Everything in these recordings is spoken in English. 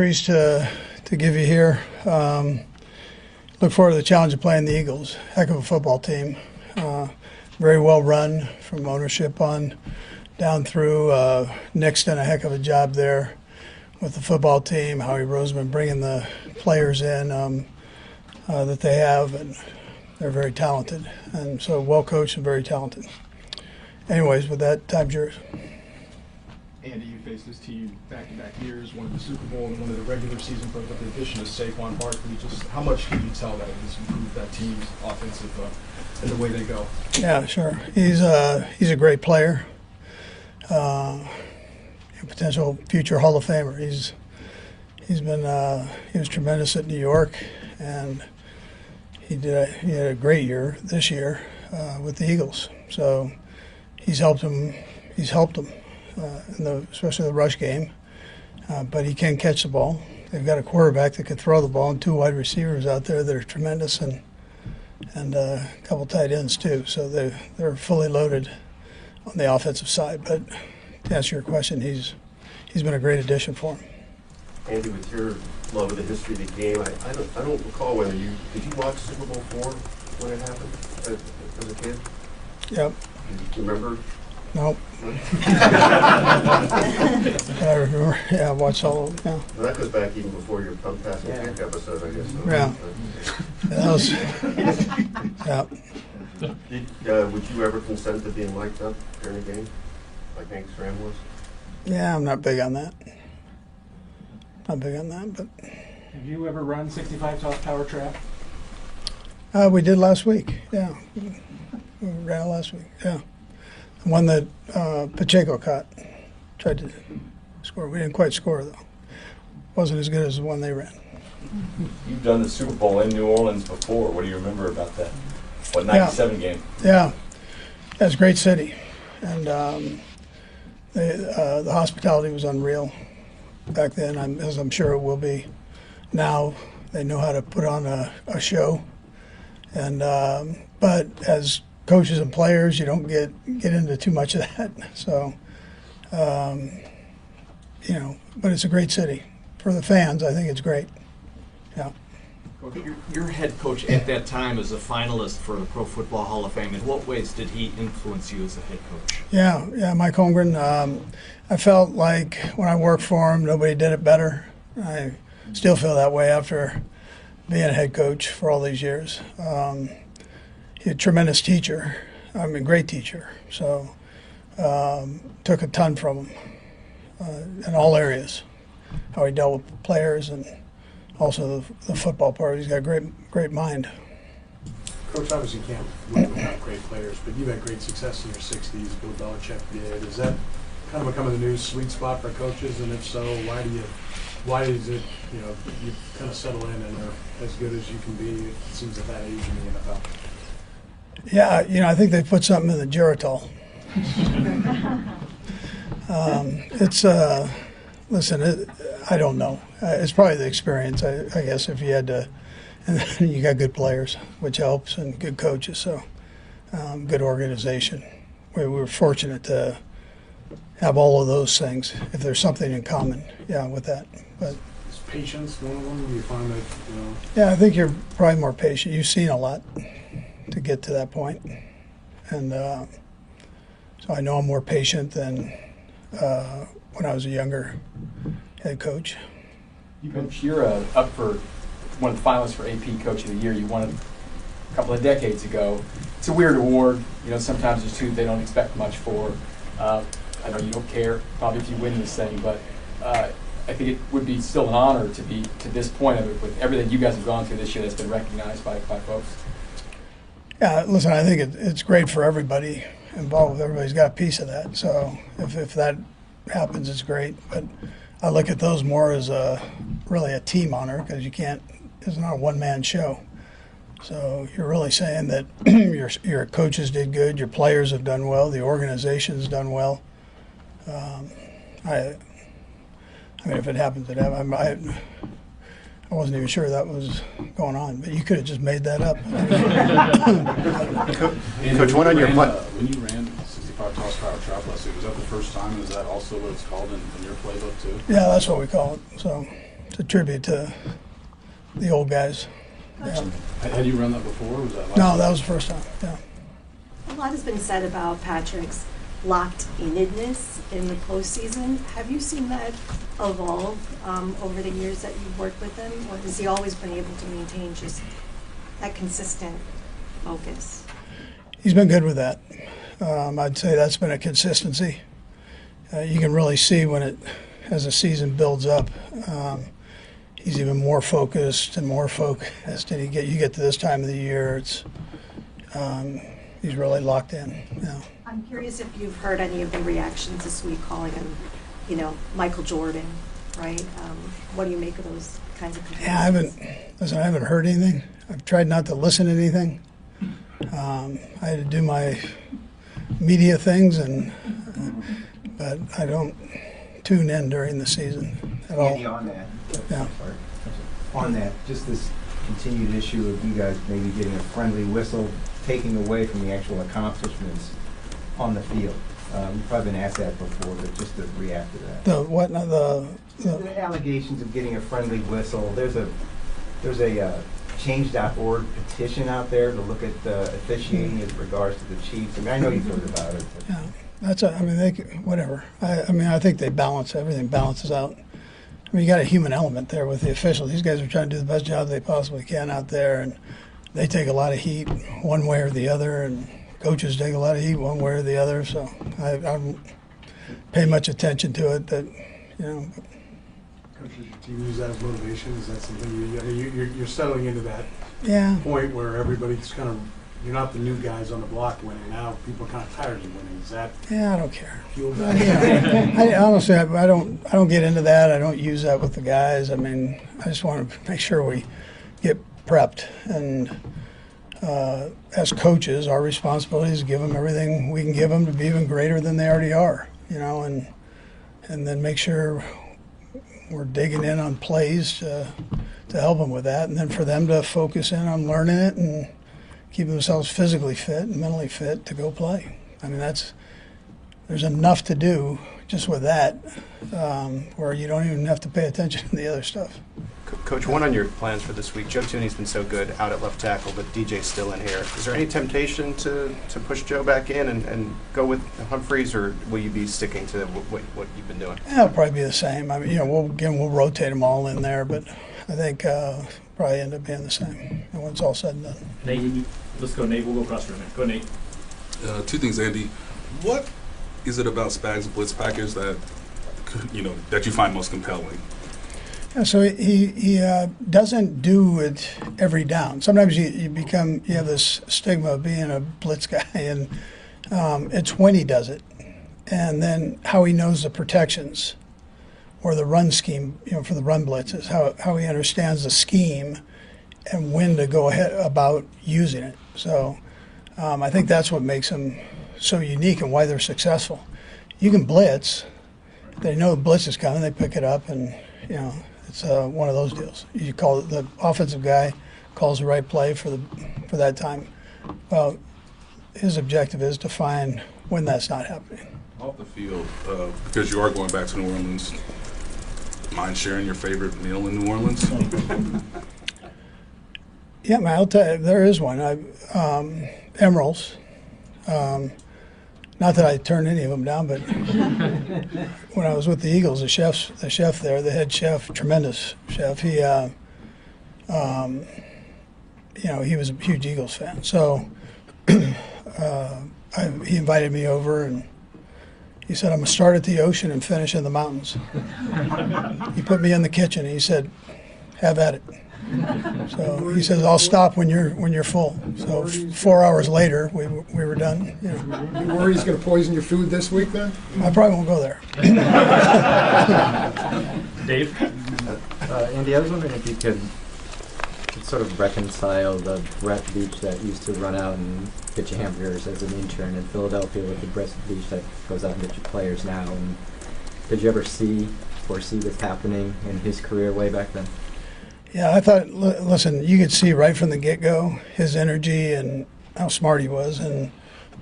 To give you here. Look forward to the challenge of playing the Eagles. Heck of a football team. Very well run from ownership on down through. Nick's done a heck of a job there with the football team. Howie Roseman bringing the players in that they have, and they're very talented. And so well coached and very talented. Anyways, with that, time's yours. Andy, you faced this team back-to-back years, one of the Super Bowl and one of the regular season pros with the addition of Saquon Barkley. Just how much can you tell that has improved that team's offensive and the way they go? Yeah, sure. He's a great player, a potential future Hall of Famer. He was tremendous at New York, and he had a great year this year with the Eagles. So he's helped him. Especially the rush game, but he can catch the ball. They've got a quarterback that can throw the ball and two wide receivers out there that are tremendous, and a couple tight ends too. So they're fully loaded on the offensive side. But to answer your question, he's been a great addition for him. Andy, with your love of the history of the game, I don't recall whether did you watch Super Bowl IV when it happened as a kid? Yep. Do you remember? Nope. I remember. Yeah, I watched all of them. Yeah. Well, that goes back even before your pump passing kick episode, I guess. Yeah. That was. Yeah. Would you ever consent to being mic'd up during a game, like Hank Stram was? Yeah, I'm not big on that. Not big on that, but. Have you ever run 65 tower trap? We did last week. Yeah, we ran it last week. Yeah. The one that Pacheco caught, tried to score. We didn't quite score, though. Wasn't as good as the one they ran. You've done the Super Bowl in New Orleans before. What do you remember about that? What, 97 game? Yeah. That's a great city. And the hospitality was unreal back then, as I'm sure it will be now. They know how to put on a show. And but as coaches and players, you don't get into too much of that. So, but it's a great city. For the fans, I think it's great. Yeah. Your head coach at that time was a finalist for the Pro Football Hall of Fame. In what ways did he influence you as a head coach? Yeah, Mike Holmgren. I felt like when I worked for him, nobody did it better. I still feel that way after being a head coach for all these years. He's a tremendous teacher. Great teacher. So took a ton from him in all areas. How he dealt with players and also the football part. He's got a great mind. Coach, obviously you can't win without great players, but you've had great success in your 60s. Bill Belichick did. Is that kind of becoming the new sweet spot for coaches? And if so, why is it, you kind of settle in and are as good as you can be, it seems, at that age in the NFL? Yeah, I think they put something in the Geritol. I don't know. It's probably the experience, I guess, if you had to. And you got good players, which helps, and good coaches, so good organization. We were fortunate to have all of those things, if there's something in common, with that. But is patience one of them? Do you find that, Yeah, I think you're probably more patient. You've seen a lot to get to that point. And so I know I'm more patient than when I was a younger head coach. You're up for one of the finalists for AP Coach of the Year. You won it a couple of decades ago. It's a weird award. Sometimes there's two they don't expect much for. I know you don't care probably if you win this thing, but I think it would be still an honor to be to this point of it with everything you guys have gone through this year that's been recognized by folks. Yeah, listen, I think it's great for everybody involved. Everybody's got a piece of that. So if that happens, it's great. But I look at those more as really a team honor because it's not a one-man show. So you're really saying that your coaches did good, your players have done well, the organization's done well. If it happens, it happens. I wasn't even sure that was going on, but you could have just made that up. Coach, one on your when you ran 65 toss power trap last week, was that the first time? Is that also what it's called in your playbook too? Yeah, that's what we call it. So it's a tribute to the old guys. Yeah. Had you run that before? Or was that last No, time? that was the first time. Yeah. A lot has been said about Patrick's locked-inness in the postseason. Have you seen that evolve over the years that you've worked with him, or has he always been able to maintain just that consistent focus? He's been good with that. I'd say that's been a consistency. You can really see as the season builds up, he's even more focused and more focused. And you get to this time of the year, he's really locked in. Yeah. I'm curious if you've heard any of the reactions this week calling him, Michael Jordan, right? What do you make of those kinds of comparisons? Yeah, I haven't heard anything. I've tried not to listen to anything. I had to do my media things, but I don't tune in during the season at all. Andy, on that, Yeah. on that, just this continued issue of you guys maybe getting a friendly whistle, taking away from the actual accomplishments on the field. You've probably been asked that before, but just to react to that. The what? The The allegations of getting a friendly whistle. There's a change.org petition out there to look at officiating as regards to the Chiefs. I mean, I know you've heard about it. But. Yeah, whatever. I think they balance, everything balances out. I mean, you got a human element there with the officials. These guys are trying to do the best job they possibly can out there, and they take a lot of heat one way or the other, and coaches take a lot of heat one way or the other. So I don't pay much attention to it. Coach, does your team use that as motivation? Is that something you're settling into that point where everybody's kind of, you're not the new guys on the block winning. Now people are kind of tired of winning. Is that? Yeah, I don't care. Fuel that? I honestly, I don't get into that. I don't use that with the guys. I mean, I just want to make sure we get prepped. And as coaches, our responsibility is to give them everything we can give them to be even greater than they already are. And then make sure we're digging in on plays to help them with that, and then for them to focus in on learning it and keeping themselves physically fit and mentally fit to go play. I mean, there's enough to do just with that where you don't even have to pay attention to the other stuff. Coach, one on your plans for this week. Joe Tooney's been so good out at left tackle, but DJ's still in here. Is there any temptation to push Joe back in and go with Humphreys, or will you be sticking to what you've been doing? Yeah, it'll probably be the same. I mean, we'll rotate them all in there, but I think probably end up being the same when it's all said and done. Nate, let's go, Nate. We'll go across for a minute. Go, Nate. Two things, Andy. What is it about Spags' blitz package that that you find most compelling? Yeah, so he doesn't do it every down. Sometimes you have this stigma of being a blitz guy, and it's when he does it, and then how he knows the protections or the run scheme, for the run blitzes, how he understands the scheme and when to go ahead about using it. So I think that's what makes him so unique and why they're successful. You can blitz. They know the blitz is coming. They pick it up, and it's one of those deals. You call it, the offensive guy calls the right play for that time. Well, his objective is to find when that's not happening. Off the field, because you are going back to New Orleans, mind sharing your favorite meal in New Orleans? Yeah, man, I'll tell you, there is one. Emeralds. Not that I turned any of them down, but when I was with the Eagles, the chef there, the head chef, tremendous chef, he was a huge Eagles fan. So he invited me over, and he said, I'm going to start at the ocean and finish in the mountains. He put me in the kitchen, and he said, have at it. So he says, I'll stop when you're full. So 4 hours later, we were done. You worried he's going to poison your food this week, then? I probably won't go there. Dave? Andy, I was wondering if you could sort of reconcile the Brett Veach that used to run out and get you hamburgers as an intern in Philadelphia with the Brett Veach that goes out and gets you players now. And did you ever foresee this happening in his career way back then? Yeah, I thought, listen, you could see right from the get-go his energy and how smart he was, and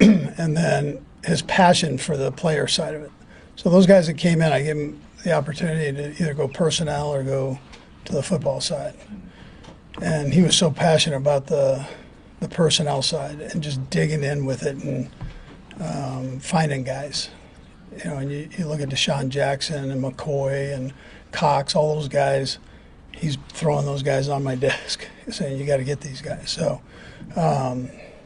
and then his passion for the player side of it. So those guys that came in, I gave them the opportunity to either go personnel or go to the football side. And he was so passionate about the personnel side and just digging in with it and finding guys. You know, and you look at Deshaun Jackson and McCoy and Cox, all those guys, he's throwing those guys on my desk saying, you got to get these guys. So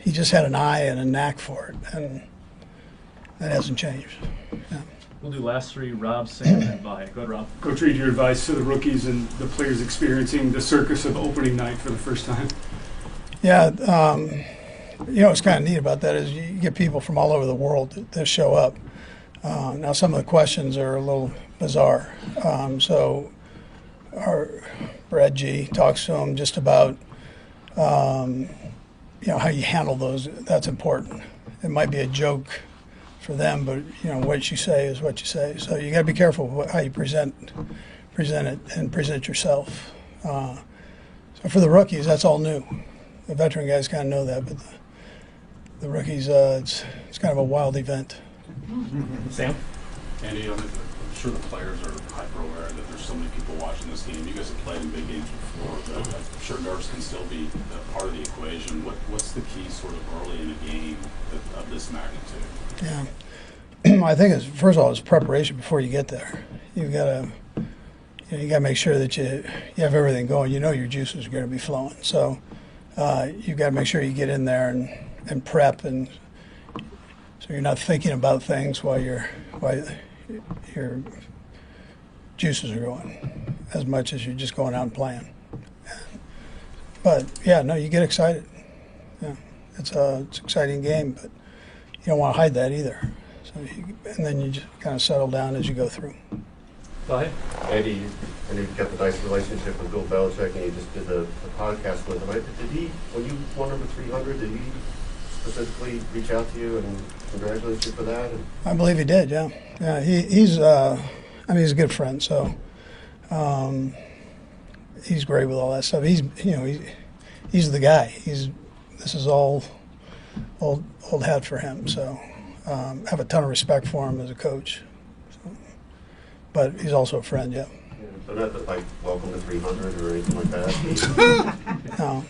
he just had an eye and a knack for it, and that hasn't changed. Yeah. We'll do last three, Rob, Sam, and Vi. Go ahead, Rob. Coach Reid, your advice to the rookies and the players experiencing the circus of opening night for the first time? Yeah, you know what's kind of neat about that is you get people from all over the world that show up. Now some of the questions are a little bizarre. So our Brad G talks to them just about you know, how you handle those. That's important. It might be a joke for them, but you know what you say is what you say. So you got to be careful how you present it and present yourself. So for the rookies, that's all new. The veteran guys kind of know that, but the rookies, it's kind of a wild event. Sam? Andy, I'm sure the players are hyper aware that there's so many people watching this game. You guys have played in big games before, but I'm sure nerves can still be a part of the equation. What's the key sort of early in a game of this magnitude? Yeah, I think first of all, it's preparation before you get there. You've got to, you got to make sure that you have everything going. You know your juices are going to be flowing, so you've got to make sure you get in there and prep, and so you're not thinking about things while your juices are going, as much as you're just going out and playing. But yeah, no, you get excited. Yeah, it's an exciting game, but you don't want to hide that either. So and then you just kind of settle down as you go through. Go ahead. Andy, I know you've got the nice relationship with Bill Belichick, and you just did the podcast with him. Did he, when you won number 300, did he specifically reach out to you and congratulate you for that? I believe he did. Yeah, yeah. He's I mean, he's a good friend, so he's great with all that stuff. He's he's the guy. This is all old hat for him. So I have a ton of respect for him as a coach. So, but he's also a friend. Yeah. So not like welcome to 300 or anything like that. No,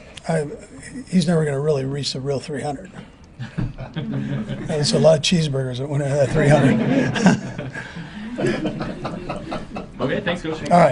he's never going to really reach the real 300. It's a lot of cheeseburgers that went into that 300. Okay, thanks, Coach. All right.